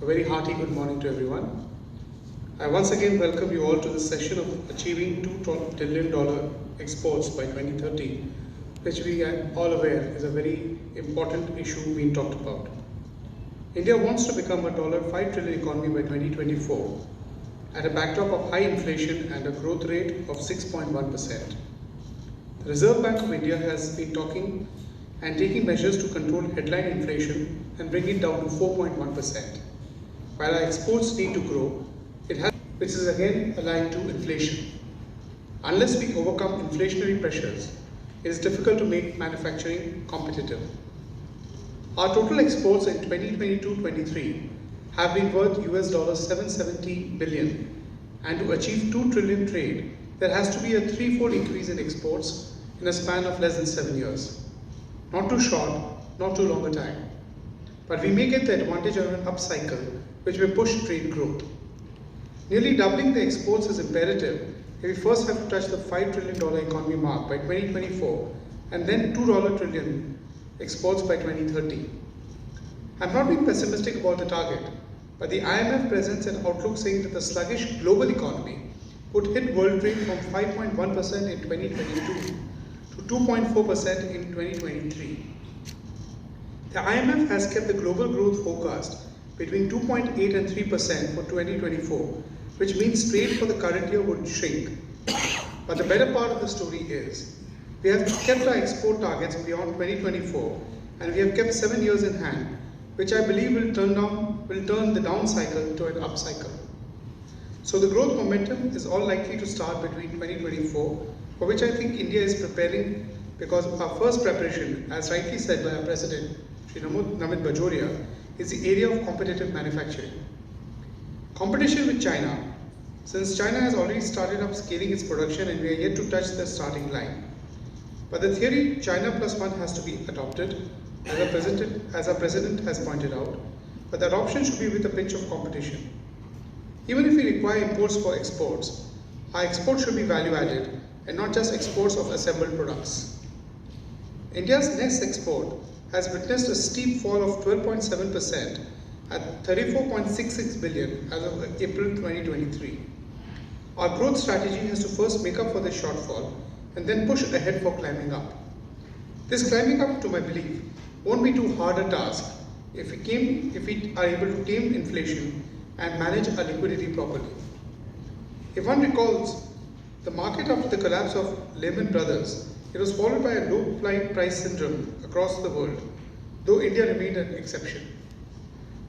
A very hearty good morning to everyone. I once again welcome you all to this session of achieving $2 trillion exports by 2030, which we are all aware is a very important issue being talked about. India wants to become a $5 trillion economy by 2024 at a backdrop of high inflation and a growth rate of 6.1%. The Reserve Bank of India has been talking and taking measures to control headline inflation and bring it down to 4.1%. While our exports need to grow, which is again aligned to inflation. Unless we overcome inflationary pressures, it is difficult to make manufacturing competitive. Our total exports in 2022-23 have been worth $770 billion, and to achieve 2 trillion trade, there has to be a threefold increase in exports in a span of less than 7 years. Not too short, not too long a time. But we may get the advantage of an upcycle which may push trade growth. Nearly doubling the exports is imperative if we first have to touch the $5 trillion economy mark by 2024 and then $2 trillion exports by 2030. I'm not being pessimistic about the target, but the IMF presents an outlook saying that the sluggish global economy would hit world trade from 5.1% in 2022 to 2.4% in 2023. The IMF has kept the global growth forecast between 2.8 and 3% for 2024, which means trade for the current year would shrink. But the better part of the story is, we have kept our export targets beyond 2024, and we have kept 7 years in hand, which I believe will turn the down cycle to an up cycle. So the growth momentum is all likely to start between 2024, for which I think India is preparing, because our first preparation, as rightly said by our President, Shri Namit Bajoria, is the area of competitive manufacturing. Competition with China, since China has already started up scaling its production and we are yet to touch the starting line. But the theory China plus one has to be adopted, as our President has pointed out, but the adoption should be with a pinch of competition. Even if we require imports for exports, our exports should be value added and not just exports of assembled products. India's next export has witnessed a steep fall of 12.7% at 34.66 billion as of April 2023. Our growth strategy has to first make up for the shortfall and then push ahead for climbing up. This climbing up, to my belief, won't be too hard a task if we are able to tame inflation and manage our liquidity properly. If one recalls the market after the collapse of Lehman Brothers, it was followed by a low price syndrome across the world, though India remained an exception.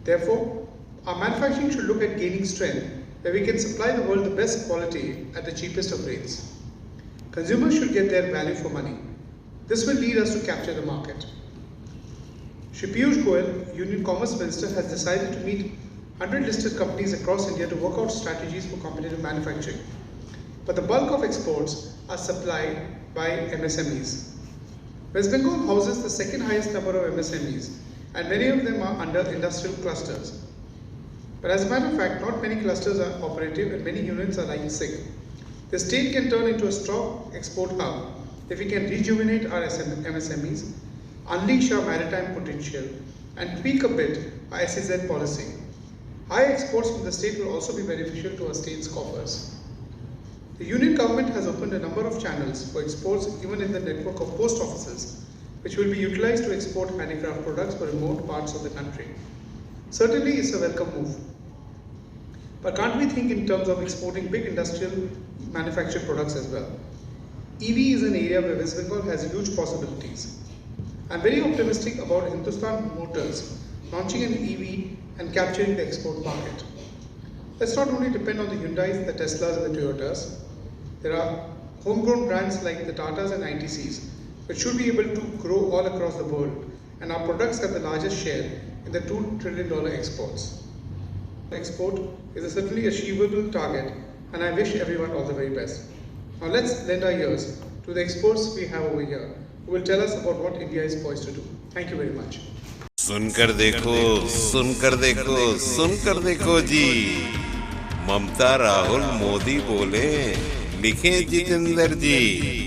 Therefore, our manufacturing should look at gaining strength where we can supply the world the best quality at the cheapest of rates. Consumers should get their value for money. This will lead us to capture the market. Shri Piyush Goyal, Union Commerce Minister, has decided to meet 100 listed companies across India to work out strategies for competitive manufacturing. But the bulk of exports are supplied by MSMEs. West Bengal houses the second highest number of MSMEs, and many of them are under industrial clusters. But as a matter of fact, not many clusters are operative and many units are lying sick. The state can turn into a strong export hub if we can rejuvenate our MSMEs, unleash our maritime potential, and tweak a bit our SEZ policy. High exports from the state will also be beneficial to our state's coffers. The union government has opened a number of channels for exports even in the network of post offices, which will be utilized to export handicraft products for remote parts of the country. Certainly it's a welcome move. But can't we think in terms of exporting big industrial manufactured products as well? EV is an area where West Bengal has huge possibilities. I'm very optimistic about Hindustan Motors launching an EV and capturing the export market. Let's not only depend on the Hyundais, the Teslas and the Toyotas. There are homegrown brands like the Tatas and ITCs, which should be able to grow all across the world, and our products have the largest share in the $2 trillion exports. Export is a certainly achievable target, and I wish everyone all the very best. Now let's lend our ears to the experts we have over here, who will tell us about what India is poised to do. Thank you very much. सुनकर देखो, सुनकर देखो, सुनकर देखो जी, ममता राहुल मोदी बोले, लिखे जितेंद्र जी।